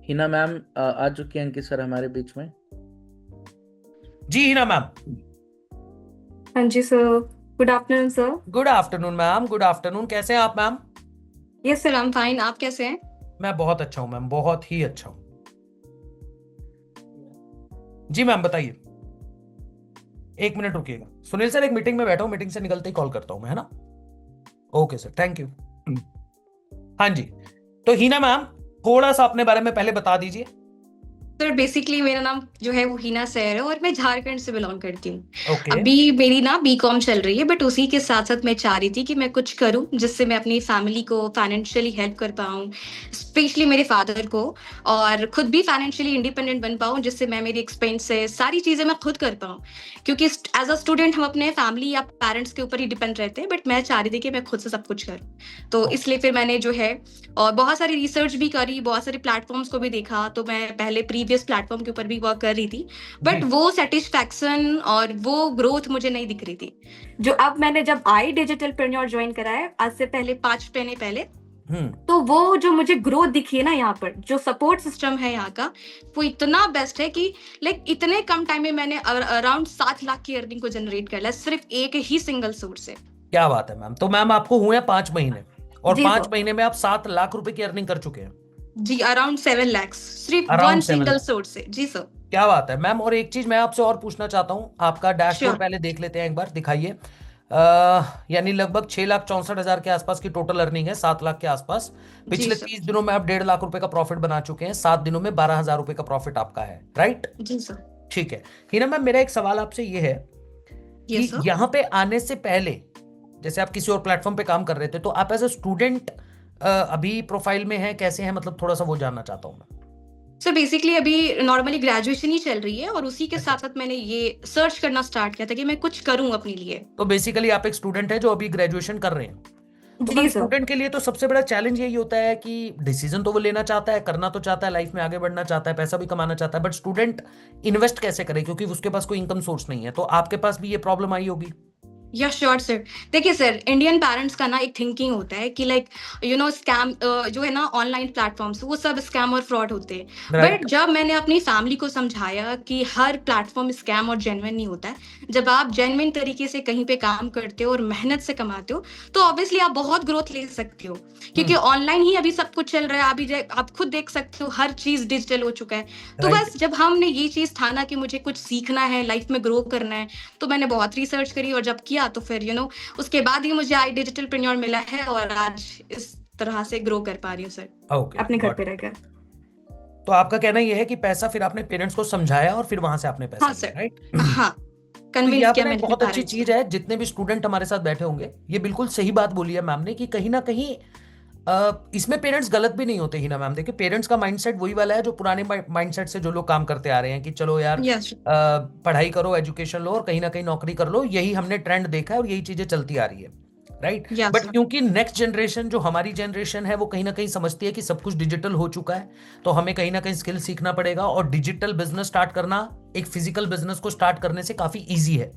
Hina ma'am आ चुकी हैं अंकित sir हमारे बीच में। जी हिना मैम। हाँ ji sir. Good afternoon sir. Good afternoon ma'am, good afternoon. कैसे हैं आप ma'am? Yes sir, I am fine. आप कैसे हैं? मैं बहुत अच्छा हूं मैम, बहुत ही अच्छा हूं। जी मैम बताइए। एक मिनट रुकिएगा सुनील सर, एक मीटिंग में बैठा हूं, मीटिंग से निकलते ही कॉल करता हूं मैं, है ना? Okay sir, thank you. हाँ जी। तो हिना मैम, थोड़ा सा अपने बारे में पहले बता दीजिए। सर बेसिकली मेरा नाम जो है वो हिना सैर है और मैं झारखंड से बिलोंग करती हूँ। ओके। अभी मेरी ना बीकॉम चल रही है, बट उसी के साथ साथ मैं चाह रही थी कि मैं कुछ करूँ जिससे मैं अपनी फैमिली को फाइनेंशियली हेल्प कर पाऊँ, स्पेशली मेरे फादर को, और खुद भी फाइनेंशियली इंडिपेंडेंट बन पाऊँ, जिससे मैं मेरी एक्सपेंसेस सारी चीज़ें मैं खुद कर पाऊँ। क्योंकि एज अ स्टूडेंट हम अपने फैमिली या पेरेंट्स के ऊपर ही डिपेंड रहते हैं, बट मैं चाह रही थी कि मैं खुद से सब कुछ करूँ। तो इसलिए फिर मैंने जो है और बहुत सारी रिसर्च भी करी, बहुत सारे प्लेटफॉर्म्स को भी देखा। तो मैं पहले प्रीवियस प्लेटफॉर्म के ऊपर भी वर्क कर रही थी, बट जी। वो सेटिस्फैक्शन और वो ग्रोथ मुझे नहीं दिख रही थी। जो अब मैंने जब आई डिजिटल प्रेन्योर ज्वाइन करा है आज से पहले 5 महीने पहले, तो वो जो मुझे ग्रोथ दिखी है ना, यहाँ पर जो सपोर्ट सिस्टम है यहाँ का, वो इतना बेस्ट है कि लाइक इतने कम टाइम में मैंने अराउंड 7 लाख की अर्निंग को जनरेट कर लिया, सिर्फ एक ही सिंगल सोर्स से। क्या बात है मैम। तो मैम आपको हुए हैं 5 महीने, और जी 5 महीने में आप 7 लाख रुपए की अर्निंग कर चुके हैं। जी, अराउंड 7 lakhs सिर्फ one around 7 single lakh. Source से। जी सर। क्या बात है मैम। और एक चीज मैं आपसे और पूछना चाहता हूँ, आपका डैशबोर्ड श्योर। पहले देख लेते हैं, एक बार दिखाइए। यानी लगभग 6,64,000 के आसपास की टोटल अर्निंग है, 7 लाख के आसपास। जी पिछले सर। 30 दिनों में आप 1.5 लाख रुपए का प्रॉफिट बना चुके हैं, 7 दिनों में 12,000 रुपए का प्रॉफिट आपका है, राइट? जी सर। ठीक है। हिना मैम, मेरा एक सवाल आपसे ये है कि यस सर। यहाँ पे आने से पहले, जैसे आप किसी और प्लेटफॉर्म पे काम कर रहे थे, तो आप एज ए स्टूडेंट अभी प्रोफाइल में हैं, कैसे हैं, मतलब थोड़ा सा वो जानना चाहता हूँ मैं। सर बेसिकली अभी नॉर्मली ग्रेजुएशन ही चल रही है, और उसी के अच्छा। साथ साथ मैंने ये सर्च करना स्टार्ट किया था कि मैं कुछ करूं अपने लिए। तो बेसिकली आप एक स्टूडेंट है जो अभी ग्रेजुएशन कर रहे हैं। तो मैम, जी सर। स्टूडेंट के लिए तो सबसे बड़ा चैलेंज यही होता है कि डिसीजन तो वो लेना चाहता है, करना तो चाहता है, लाइफ में आगे बढ़ना चाहता है, पैसा भी कमाना चाहता है, बट स्टूडेंट इन्वेस्ट कैसे करे, क्योंकि उसके पास कोई इनकम सोर्स नहीं है। तो आपके पास भी ये प्रॉब्लम आई होगी। या श्योर सर। देखिए सर, इंडियन पेरेंट्स का ना एक थिंकिंग होता है कि लाइक स्कैम जो है ना, ऑनलाइन प्लेटफॉर्म्स वो सब स्कैम और फ्रॉड होते हैं। But right. जब मैंने अपनी फैमिली को समझाया कि हर प्लेटफॉर्म स्कैम और जेन्युइन नहीं होता है, जब आप जेन्युइन तरीके से कहीं पे काम करते हो और मेहनत से कमाते हो, तो ऑब्वियसली आप बहुत ग्रोथ ले सकते हो। क्योंकि ऑनलाइन ही अभी सब कुछ चल रहा है। अभी आप खुद देख सकते हो, हर चीज डिजिटल हो चुका है। तो राइट। बस जब हमने ये चीज ठाना कि मुझे कुछ सीखना है, लाइफ में ग्रो करना है, तो मैंने बहुत रिसर्च करी, और जब किया तो फिर उसके बाद ही मुझे आई डिजिटल प्रेन्योर मिला है, और आज इस तरह से ग्रो कर पा रही हूँ सर, ओके, अपने घर गॉट पे इट। रहकर। तो आपका कहना ये है कि पैसा फिर आपने पेरेंट्स को समझाया और फिर वहां से आपने पैसा हाँ लिया, सर। राइट? हाँ, तो कन्विंस यहाँ पे किया ना एक मैंने अपने बहुत अच्छी पेरेंट्स को। चीज है, जितने भी स्टूडेंट हमारे साथ बैठे होंगे, ये बिल्कुल सही बात बोली है मैम ने कि कहीं ना कहीं इसमें पेरेंट्स गलत भी नहीं होते ही ना मैम। देखिए, पेरेंट्स का माइंडसेट वही वाला है जो पुराने माइंडसेट से जो लोग काम करते आ रहे हैं कि चलो यार, यस। पढ़ाई करो, एजुकेशन लो और कहीं ना कहीं नौकरी कर लो। यही हमने ट्रेंड देखा है और यही चीजें चलती आ रही है, राइट? Yes but sir. क्योंकि नेक्स्ट जनरेशन जो हमारी जनरेशन है वो कहीं ना कहीं समझती है कि सब कुछ डिजिटल हो चुका है, तो हमें कहीं ना कहीं स्किल सीखना पड़ेगा। और डिजिटल बिजनेस स्टार्ट करना एक फिजिकल बिजनेस को स्टार्ट करने से काफी ईजी है,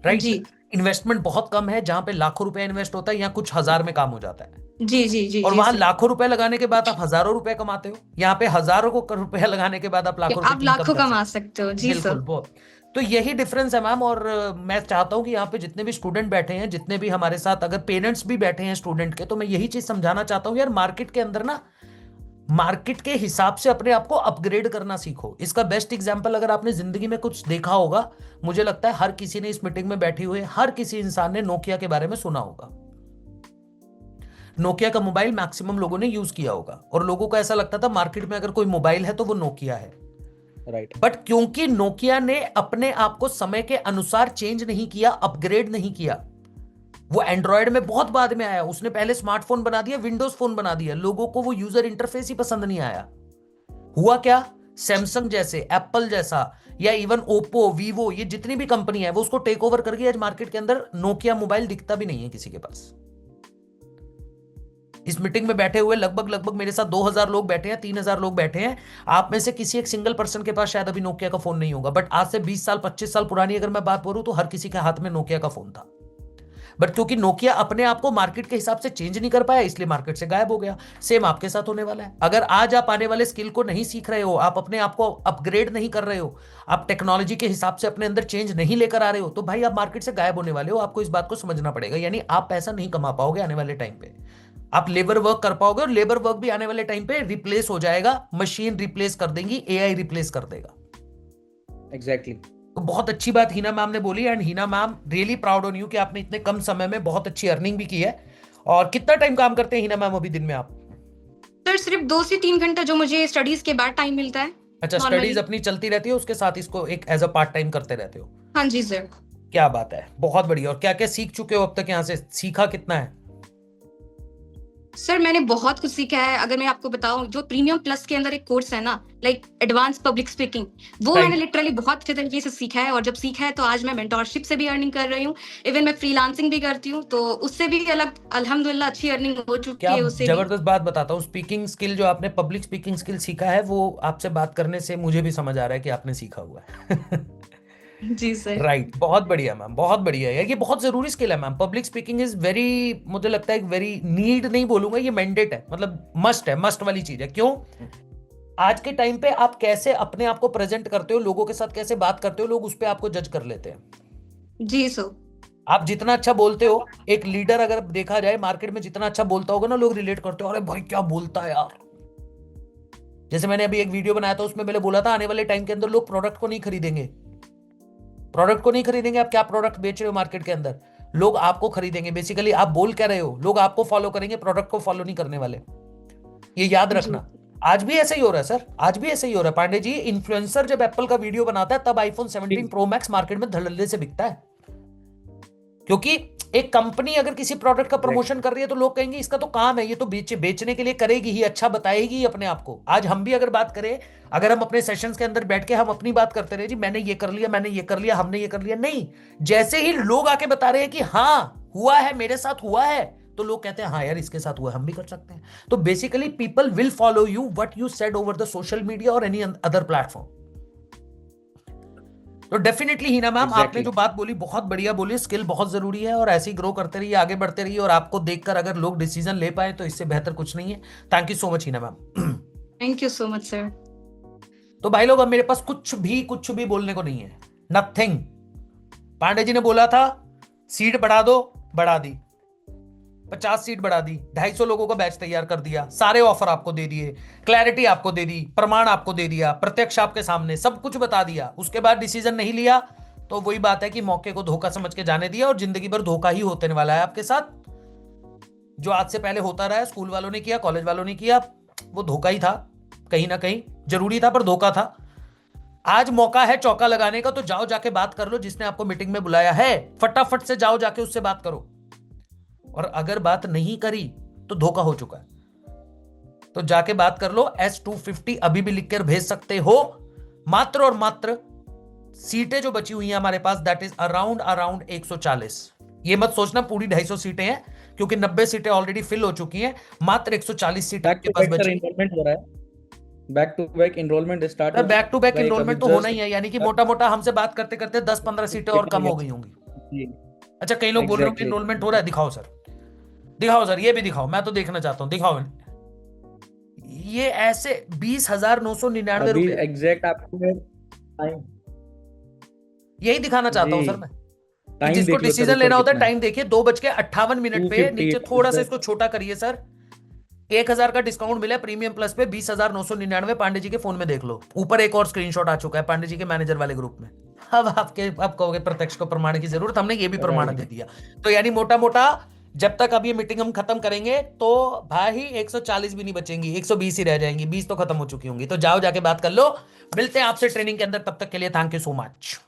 राइट? जी इन्वेस्टमेंट बहुत कम है, जहां पे लाखों रुपए इन्वेस्ट होता है यहाँ कुछ हजार में काम हो जाता है। जी जी जी और जी वहां सर। लाखों रुपए लगाने के बाद आप हजारों रुपए कमाते हो, यहाँ पे हजारों को रुपए लगाने के बाद आप लाखों रुपए आप की इनकम लाखों कर कमा सकते सकते हो। हो। जी बिल्कुल, सर। बहुत। तो यही डिफरेंस है मैम। और मैं चाहता हूं कि यहाँ पे जितने भी स्टूडेंट बैठे हैं, जितने भी हमारे साथ अगर पेरेंट्स भी बैठे हैं स्टूडेंट के, तो मैं यही चीज समझाना चाहता हूँ यार, मार्केट के अंदर ना, मार्केट के हिसाब से अपने आप को अपग्रेड करना सीखो। इसका बेस्ट एग्जांपल अगर आपने जिंदगी में कुछ देखा होगा, मुझे लगता है हर किसी ने इस मीटिंग में बैठे हुए हर किसी इंसान ने नोकिया के बारे में सुना होगा। नोकिया का मोबाइल मैक्सिमम लोगों ने यूज किया होगा, और लोगों को ऐसा लगता था मार्केट में अगर कोई मोबाइल है तो वो नोकिया है, राइट। बट क्योंकि नोकिया ने अपने आप को समय के अनुसार चेंज नहीं किया, अपग्रेड नहीं किया, वो एंड्रॉयड में बहुत बाद में आया। उसने पहले स्मार्टफोन बना दिया, विंडोज फोन बना दिया, लोगों को वो यूजर इंटरफेस ही पसंद नहीं आया। हुआ क्या, सैमसंग जैसे, एप्पल जैसा, या इवन ओप्पो, वीवो, ये जितनी भी कंपनी है वो उसको टेक ओवर कर गई। आज मार्केट के अंदर नोकिया मोबाइल दिखता भी नहीं है किसी के पास। इस मीटिंग में बैठे हुए लगभग लगभग मेरे साथ 2,000 लोग बैठे हैं, 3,000 लोग बैठे हैं। आप में से किसी एक सिंगल पर्सन के पास शायद अभी नोकिया का फोन नहीं होगा, बट आज से 20 साल 25 साल पुरानी अगर मैं बात करूं तो हर किसी के हाथ में नोकिया का फोन था। बट क्योंकि नोकिया अपने आप को मार्केट के हिसाब से चेंज नहीं कर पाया, इसलिए मार्केट से गायब हो गया। सेम आपके साथ होने वाला है। अगर आज आप आने वाले स्किल को नहीं सीख रहे हो, आप अपने आप को अपग्रेड नहीं कर रहे हो, आप टेक्नोलॉजी के हिसाब से अपने अंदर चेंज नहीं लेकर आ रहे हो, तो भाई आप मार्केट से गायब होने वाले हो। आपको इस बात को समझना पड़ेगा। यानी आप पैसा नहीं कमा पाओगे आने वाले टाइम पे। आप लेबर वर्क कर पाओगे, और लेबर वर्क भी आने वाले टाइम पे रिप्लेस हो जाएगा, मशीन रिप्लेस कर देंगी, एआई रिप्लेस कर देगा। एग्जैक्टली। तो बहुत अच्छी बात हीना मैम ने बोली, and Heena ma'am really proud on you कि आपने इतने कम समय में बहुत अच्छी अर्निंग भी की है। और कितना टाइम काम करते हैं हीना मैम अभी दिन में आप? सर सिर्फ 2 से 3 घंटा जो मुझे स्टडीज के बाद टाइम मिलता है। अच्छा, Normally। स्टडीज अपनी चलती रहती है, उसके साथ इसको एक एज अ पार्ट टाइम करते रहते हो? हाँ जी सर। क्या बात है, बहुत बढ़िया। और क्या क्या सीख चुके हो अब तक? यहाँ से सीखा कितना है? सर मैंने बहुत कुछ सीखा है। अगर मैं आपको बताऊं, जो प्रीमियम प्लस के अंदर एक कोर्स है ना, लाइक एडवांस पब्लिक स्पीकिंग, वो Right. मैंने लिटरली बहुत अच्छे तरीके से सीखा है। और जब सीखा है तो आज मैं मेंटोरशिप से भी अर्निंग कर रही हूँ, इवन मैं फ्रीलांसिंग भी करती हूँ, तो उससे भी अलग अल्हम्दुलिल्लाह अच्छी अर्निंग हो चुकी क्या है उससे भी। जबरदस्त बात बताता हूँ। स्पीकिंग स्किल जो आपने पब्लिक स्पीकिंग स्किल सीखा है, वो आपसे बात करने से मुझे भी समझ आ रहा है कि आपने सीखा हुआ है। जी सर। राइट, बहुत बढ़िया मैम, बहुत बढ़िया यार। ये बहुत जरूरी स्किल है ma'am. Public speaking is very, मुझे लगता है वेरी नीड नहीं बोलूंगा, ये मैंडेट है, मतलब मस्ट है, मस्ट वाली चीज है। क्यों? आज के टाइम पे आप कैसे अपने आप को प्रेजेंट करते हो, लोगों के साथ कैसे बात करते हो, लोग उस पर आपको जज कर लेते हैं। जी सर। आप जितना अच्छा बोलते हो, एक लीडर अगर देखा जाए मार्केट में जितना अच्छा बोलता होगा ना, लोग रिलेट करते हो, अरे भाई क्या बोलता है यार। जैसे मैंने अभी एक वीडियो बनाया था, उसमें मैंने बोला था आने वाले टाइम के अंदर लोग प्रोडक्ट को नहीं खरीदेंगे। प्रोडक्ट को नहीं खरीदेंगे। आप क्या प्रोडक्ट बेच रहे हो मार्केट के अंदर, लोग आपको खरीदेंगे। बेसिकली आप बोल क्या रहे हो, लोग आपको फॉलो करेंगे, प्रोडक्ट को फॉलो नहीं करने वाले। ये याद रखना। आज भी ऐसा ही हो रहा है सर, आज भी ऐसा ही हो रहा है पांडे जी। इन्फ्लुएंसर जब एप्पल का वीडियो बनाता है, तब आईफोन 17 प्रो मैक्स मार्केट में धड़ल्ले से बिकता है। क्योंकि एक कंपनी अगर किसी प्रोडक्ट का प्रमोशन कर रही है, तो लोग कहेंगे इसका तो काम है, ये तो बेचने के लिए करेगी ही, अच्छा बताएगी ही अपने आप को। आज हम भी अगर बात करें, अगर हम अपने सेशंस के अंदर बैठ के हम अपनी बात करते रहे, जी मैंने ये कर लिया, मैंने ये कर लिया, हमने ये कर लिया, नहीं। जैसे ही लोग आके बता रहे हैं कि हाँ हुआ है, मेरे साथ हुआ है, तो लोग कहते हैं हाँ यार इसके साथ हुआ है, हम भी कर सकते हैं। तो basically people will follow you what you said over the social media और एनी अदर प्लेटफॉर्म। तो डेफिनेटली हीना मैम, आपने जो बात बोली बहुत बढ़िया बोली। स्किल बहुत जरूरी है, और ऐसे ही ग्रो करते रहिए, आगे बढ़ते रहिए, और आपको देखकर अगर लोग डिसीजन ले पाए तो इससे बेहतर कुछ नहीं है। Thank you so much Heena ma'am. Thank you so much sir. तो भाई लोग, अब मेरे पास कुछ भी बोलने को नहीं है, नथिंग। पांडे जी ने बोला था सीट बढ़ा दो, बढ़ा दी, 50 सीट बढ़ा दी, 250 लोगों का बैच तैयार कर दिया, सारे ऑफर आपको दे दिए, क्लैरिटी आपको दे दी, प्रमाण आपको दे दिया, प्रत्यक्ष आपके सामने सब कुछ बता दिया। उसके बाद डिसीजन नहीं लिया, तो वही बात है कि मौके को धोखा समझ के जाने दिया, और जिंदगी भर धोखा ही होने वाला है आपके साथ। जो आज से पहले होता रहा है, स्कूल वालों ने किया, कॉलेज वालों ने किया, वो धोखा ही था, कहीं ना कहीं जरूरी था पर धोखा था। आज मौका है चौका लगाने का, तो जाओ जाके बात कर लो। जिसने आपको मीटिंग में बुलाया है, फटाफट से जाओ जाके उससे बात करो। और अगर बात नहीं करी तो धोखा हो चुका है, तो जाके बात कर लो। S250 अभी भी लिख कर भेज सकते हो। मात्र और मात्र सीटें जो बची हुई हैं हमारे पास, दैट इज अराउंड 140। ये मत सोचना पूरी 250 सीटें हैं, क्योंकि 90 सीटें ऑलरेडी फिल हो चुकी हैं। मात्र 140 सीटें आपके पास बची। एनरोलमेंट हो रहा है, back to back enrolment start है। बैक टू बैक एनरोलमेंट तो होना ही है, यानी कि मोटा मोटा हमसे बात करते करते 10-15 सीटें और कम हो गई होंगी। अच्छा, कई लोग बोल रहे हो कि एनरोलमेंट हो रहा है, दिखाओ सर, दिखाओ सर, ये भी दिखाओ, मैं तो देखना चाहता हूं, दिखाओ। ये ऐसे 20,999 रुपए एग्जैक्ट आपको टाइम यही दिखाना चाहता हूं सर मैं, कि जिसको डिसीजन लेना होता है। टाइम देखिए 2:58 पे। नीचे थोड़ा सा इसको छोटा करिए सर। 1,000 का डिस्काउंट मिला प्रीमियम प्लस पे, 20,999 पांडे जी के फोन में देख लो। ऊपर एक और स्क्रीनशॉट आ चुका है पांडे जी के मैनेजर वाले ग्रुप में। अब आप कहोगे प्रत्यक्ष को प्रमाण की जरूरत, हमने ये भी प्रमाण दे दिया। तो यानी मोटा मोटा जब तक अब ये मीटिंग हम खत्म करेंगे, तो भाई 140 भी नहीं बचेंगी, 120 ही रह जाएंगी, 20 तो खत्म हो चुकी होंगी। तो जाओ जाके बात कर लो। मिलते हैं आपसे ट्रेनिंग के अंदर, तब तक के लिए थैंक यू सो मच।